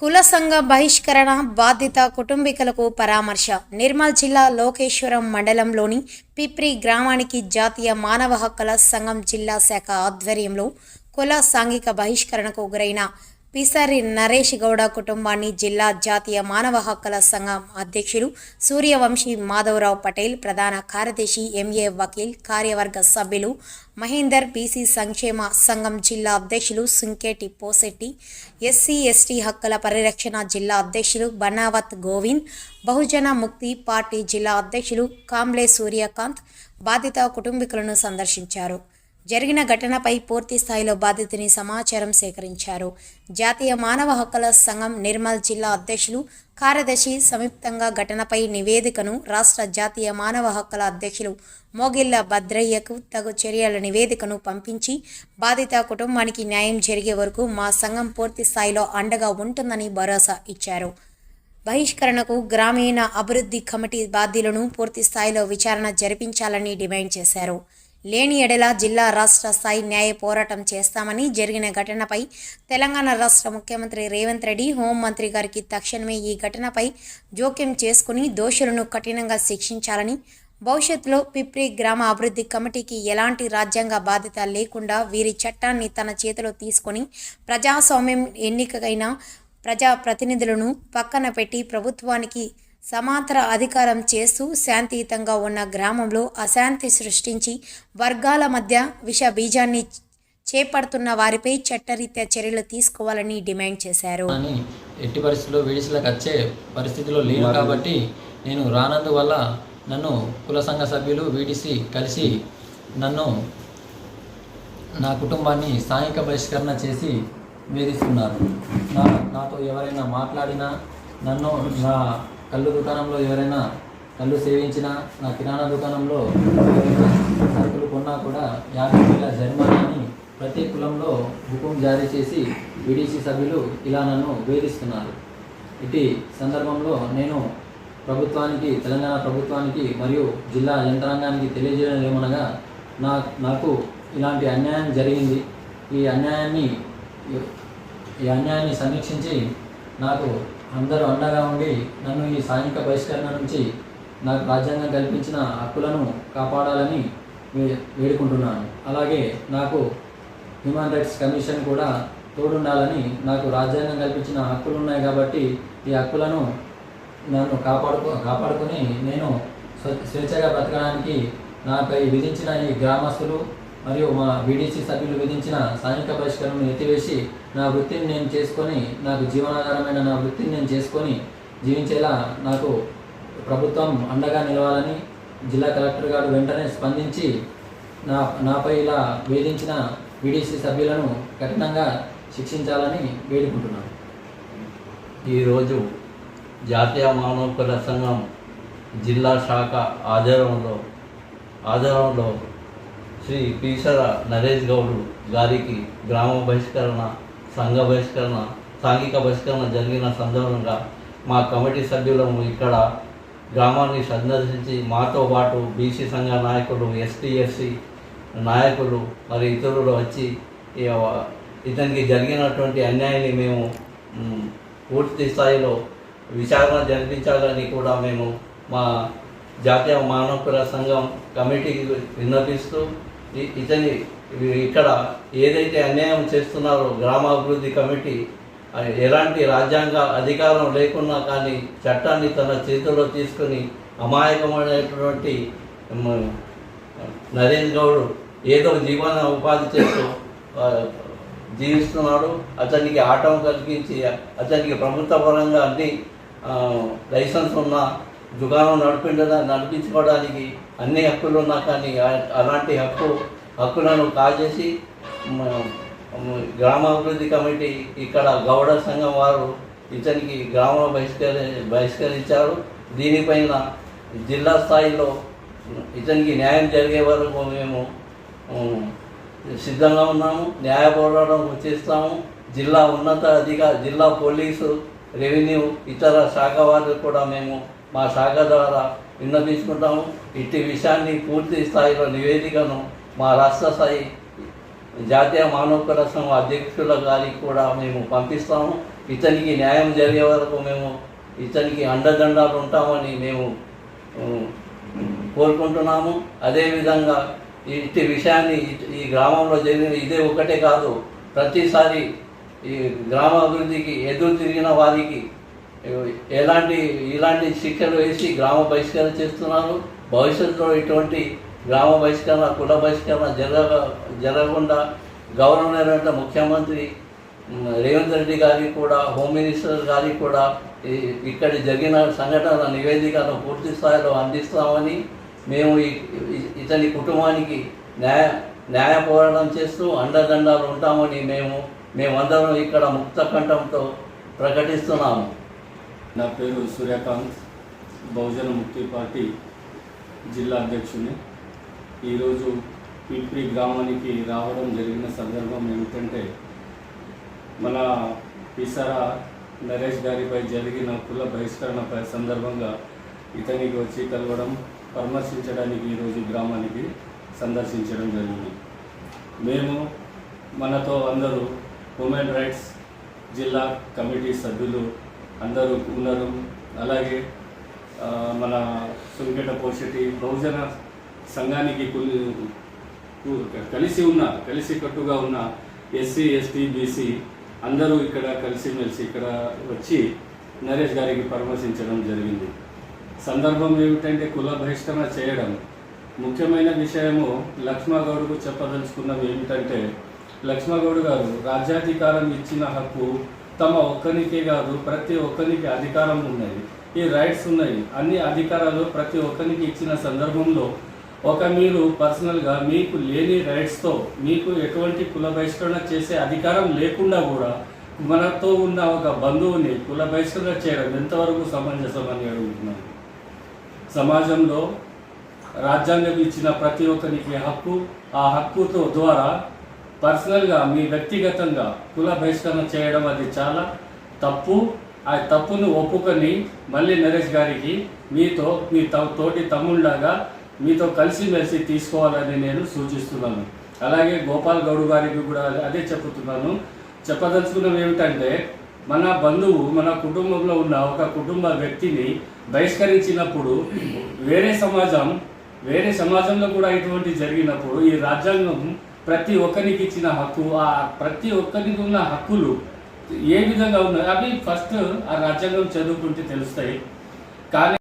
కుల సంఘ బహిష్కరణ బాధిత కుటుంబీకులకు పరామర్శ. నిర్మల్ జిల్లా లోకేశ్వరం మండలంలోని పిప్రి గ్రామానికి జాతీయ మానవ హక్కుల సంఘం జిల్లా శాఖ ఆధ్వర్యంలో కుల సాంఘిక బహిష్కరణకు గురైన పిసరి నరేష్ గౌడ కుటుంబాన్ని జిల్లా జాతీయ మానవ హక్కుల సంఘం అధ్యక్షులు సూర్యవంశీ మాధవరావు పటేల్, ప్రధాన కార్యదర్శి ఎంఏ వకీల్, కార్యవర్గ సభ్యులు మహేందర్, బీసీ సంక్షేమ సంఘం జిల్లా అధ్యక్షులు సుంకేటి పోసెట్టి, ఎస్సీ ఎస్టీ హక్కుల పరిరక్షణ జిల్లా అధ్యక్షులు బనావత్ గోవింద్, బహుజన ముక్తి పార్టీ జిల్లా అధ్యక్షులు కాంబ్లే సూర్యకాంత్ బాధిత కుటుంబీకులను సందర్శించారు. జరిగిన ఘటనపై పూర్తి స్థాయిలో బాధితుని సమాచారం సేకరించారు. జాతీయ మానవ హక్కుల సంఘం నిర్మల్ జిల్లా అధ్యక్షులు, కార్యదర్శి సంయుక్తంగా ఘటనపై నివేదికను రాష్ట్ర జాతీయ మానవ హక్కుల అధ్యక్షులు మోగిళ్ల భద్రయ్యకు తగు చర్యల నివేదికను పంపించి బాధిత కుటుంబానికి న్యాయం జరిగే వరకు మా సంఘం పూర్తి స్థాయిలో అండగా ఉంటుందని భరోసా ఇచ్చారు. బహిష్కరణకు గ్రామీణ అభివృద్ధి కమిటీ బాధ్యులను పూర్తి స్థాయిలో విచారణ జరిపించాలని డిమాండ్ చేశారు. లేని ఎడల జిల్లా రాష్ట్ర స్థాయి న్యాయ పోరాటం చేస్తామని, జరిగిన ఘటనపై తెలంగాణ రాష్ట్ర ముఖ్యమంత్రి రేవంత్ రెడ్డి, హోంమంత్రి గారికి తక్షణమే ఈ ఘటనపై జోక్యం చేసుకుని దోషులను కఠినంగా శిక్షించాలని, భవిష్యత్తులో పిప్రి గ్రామ అభివృద్ధి కమిటీకి ఎలాంటి రాజ్యాంగ బాధ్యత లేకుండా వీరి చట్టాన్ని తన చేతిలో తీసుకొని ప్రజాస్వామ్యం ఎన్నికైన ప్రజాప్రతినిధులను పక్కన పెట్టి ప్రభుత్వానికి సమాంతర అధికారం చేస్తూ శాంతియుతంగా ఉన్న గ్రామంలో అశాంతి సృష్టించి వర్గాల మధ్య విష బీజాన్ని చేపడుతున్న వారిపై చట్టరీత్యా చర్యలు తీసుకోవాలని డిమాండ్ చేశారు. ఎట్టి పరిస్థితుల్లో వీడిసలకు వచ్చే పరిస్థితిలో లేను కాబట్టి నేను రానందువల్ల నన్ను కుల సంఘ సభ్యులు వీడిసి కలిసి నన్ను నా కుటుంబాన్ని సాంఘిక బహిష్కరణ చేసి వేధిస్తున్నారు. నాతో ఎవరైనా మాట్లాడినా, నన్ను నా కళ్ళు దుకాణంలో ఎవరైనా కళ్ళు సేవించినా, నా కిరాణా దుకాణంలో ఎవరైనా సరుకులు కొన్నా కూడా 50,000 జరిమానాని ప్రతి కులంలో హుకుం జారీ చేసి వీడీసీ సభ్యులు ఇలా నన్ను వేధిస్తున్నారు. ఇటీ సందర్భంలో నేను ప్రభుత్వానికి, తెలంగాణ ప్రభుత్వానికి మరియు జిల్లా యంత్రాంగానికి తెలియజేయడం ఏమనగా, నాకు ఇలాంటి అన్యాయం జరిగింది. ఈ అన్యాయాన్ని సమీక్షించి నాకు అందరూ అండగా ఉండి నన్ను ఈ సాంఘిక బహిష్కరణ నుంచి నాకు రాజ్యాంగం కల్పించిన హక్కులను కాపాడాలని వేడుకుంటున్నాను. అలాగే నాకు హ్యూమన్ రైట్స్ కమిషన్ కూడా తోడుండాలని, నాకు రాజ్యాంగం కల్పించిన హక్కులు ఉన్నాయి కాబట్టి ఈ హక్కులను నన్ను కాపాడుకొని నేను స్వేచ్ఛగా బ్రతకడానికి నాపై విధించిన ఈ గ్రామస్తులు మరియు మా బీడీసీ సభ్యులు విధించిన సాంఘిక బహిష్కరణను ఎత్తివేసి నా వృత్తిని నేను చేసుకొని, నాకు జీవనాధారమైన నా వృత్తిని నేను చేసుకొని జీవించేలా నాకు ప్రభుత్వం అండగా నిలవాలని జిల్లా కలెక్టర్ గారు వెంటనే స్పందించి నాపై ఇలా వేధించిన బీడీసీ సభ్యులను కఠినంగా శిక్షించాలని వేడుకుంటున్నాను. ఈరోజు జాతీయ మానవ హక్కుల సంఘం జిల్లా శాఖ ఆధ్వర్యంలో శ్రీ పిసర నరేష్ గౌడ్ గారికి గ్రామ బహిష్కరణ, సంఘ బహిష్కరణ, సాంఘిక బహిష్కరణ జరిగిన సందర్భంగా మా కమిటీ సభ్యులము ఇక్కడ గ్రామాన్ని సందర్శించి మాతో పాటు బీసీ సంఘ నాయకులు, ఎస్టీ నాయకులు మరి ఇతరులు వచ్చి ఇతనికి జరిగినటువంటి అన్యాయాన్ని మేము పూర్తి స్థాయిలో విచారణ జరిపించాలని కూడా మేము మా జాతీయ మానవ హక్కుల సంఘం కమిటీకి విన్నపిస్తూ ఇతని ఇక్కడ ఏదైతే అన్యాయం చేస్తున్నారో గ్రామాభివృద్ధి కమిటీ ఎలాంటి రాజ్యాంగ అధికారం లేకున్నా కానీ చట్టాన్ని తన చేతుల్లో తీసుకొని అమాయకమైనటువంటి నరేష్ గౌడ్ ఏదో జీవన ఉపాధి చేస్తూ జీవిస్తున్నాడు. అతనికి ఆటం కలిగించి అతనికి ప్రభుత్వ పరంగా అన్ని లైసెన్స్ ఉన్న దుకాణం నడిపించుకోవడానికి అన్ని హక్కులు ఉన్నా కానీ అలాంటి హక్కులను కాజేసి గ్రామాభివృద్ధి కమిటీ ఇక్కడ గౌడ సంఘం వారు ఇతనికి గ్రామం బహిష్కరించారు. దీనిపైన జిల్లా స్థాయిలో ఇతనికి న్యాయం జరిగే వరకు మేము సిద్ధంగా ఉన్నాము. న్యాయ పోరాటం చేస్తాము. జిల్లా జిల్లా పోలీసు, రెవెన్యూ, ఇతర శాఖ వారికి కూడా మేము మా శాఖ ద్వారా విన్నపించుకుంటాము. ఇట్టి విషయాన్ని పూర్తి స్థాయిలో నివేదికను మా రాష్ట్ర స్థాయి జాతీయ మానవ హక్కుల సంఘం అధ్యక్షుల గారికి కూడా మేము పంపిస్తాము. ఇతనికి న్యాయం జరిగే వరకు మేము ఇతనికి అండదండాలు ఉంటామని మేము కోరుకుంటున్నాము. అదేవిధంగా ఇట్టి విషయాన్ని ఈ గ్రామంలో జరిగిన ఇదే ఒకటే కాదు, ప్రతిసారి ఈ గ్రామ అభివృద్ధికి ఎదురు తిరిగిన వారికి ఇలాంటి శిక్షలు వేసి గ్రామ బహిష్కరణ చేస్తున్నారు. భవిష్యత్తులో ఇటువంటి గ్రామ బహిష్కరణ, కుల బహిష్కరణ జరగకుండా గౌరవనీయులైన ముఖ్యమంత్రి రేవంత్ రెడ్డి గారికి కూడా, హోమ్ మినిస్టర్ గారికి కూడా ఇక్కడ జరిగిన సంఘటనల నివేదికను పూర్తి స్థాయిలో అందిస్తామని, మేము ఇతని కుటుంబానికి న్యాయ పోరాటం చేస్తూ అండదండాలు ఉంటామని మేమందరం ఇక్కడ ముక్త కంఠంతో ప్రకటిస్తున్నాము. నా పేరు సూర్యకాంత్, బహుజన ముక్తి పార్టీ జిల్లా అధ్యక్షుని. ఈరోజు పిప్రి గ్రామానికి రావడం జరిగిన సందర్భం ఏమిటంటే, మన పిసర నరేష్ గారిపై జరిగిన కుల బహిష్కరణ సందర్భంగా ఇతనికి వచ్చి కలవడం, పరామర్శించడానికి ఈరోజు గ్రామానికి సందర్శించడం జరిగింది. మేము మనతో అందరూ హ్యూమన్ రైట్స్ జిల్లా కమిటీ సభ్యులు అందరూ ఉన్నారు. అలాగే మన సుంకెట పోషటి బహుజన సంఘానికి కలిసి కట్టుగా ఉన్న ఎస్సీ, ఎస్టీ, బీసీ అందరూ ఇక్కడ కలిసిమెలిసి ఇక్కడ వచ్చి నరేష్ గారికి పరామర్శించడం జరిగింది. సందర్భం ఏమిటంటే, కుల బహిష్కరణ చేయడం. ముఖ్యమైన విషయము లక్ష్మగౌడ్కు చెప్పదలుచుకున్నది ఏమిటంటే, లక్ష్మగౌడ్ గారు రాజ్యాధికారం ఇచ్చిన హక్కు తమ ఒక్కరికే కాదు, ప్రతి ఒక్కరికి అధికారం ఉన్నది, ఈ రైట్స్ ఉన్నాయి. అన్ని అధికారాలు ప్రతి ఒక్కరికి ఇచ్చిన సందర్భంలో మీరు పర్సనల్గా మీకు లేని రైట్స్తో మీకు ఎటువంటి కుల బహిష్కరణ చేసే అధికారం లేకుండా కూడా మనతో ఉన్న ఒక బంధువుని కుల బహిష్కరణ చేయడం ఎంతవరకు సమంజసమని అడుగుతున్నాను. సమాజంలో రాజ్యాంగం ఇచ్చిన ప్రతి ఒక్కరికి హక్కు, ఆ హక్కుతో ద్వారా పర్సనల్గా మీ వ్యక్తిగతంగా కుల బహిష్కరణ చేయడం అది చాలా తప్పు. ఆ తప్పును ఒప్పుకొని మళ్ళీ నరేష్ గారికి మీతో మీ తోటి తమ్ముళ్ళగా మీతో కలిసిమెలిసి తీసుకోవాలని నేను సూచిస్తున్నాను. అలాగే గోపాల్ గౌడ్ గారికి కూడా అదే చెప్తున్నాను. చెప్పదలుచుకున్నది ఏమిటంటే, మన బంధువు మన కుటుంబంలో ఉన్న ఒక కుటుంబ వ్యక్తిని బహిష్కరించినప్పుడు వేరే సమాజంలో కూడా ఇటువంటి జరిగినప్పుడు ఈ రాజ్యాంగం ప్రతి ఒక్కరికి ఇచ్చిన హక్కు, ఆ ప్రతి ఒక్కరికి ఉన్న హక్కులు ఏ విధంగా ఉన్నాయి అవి ఫస్ట్ ఆ రాజ్యాంగం చదువుకుంటే తెలుస్తాయి. కానీ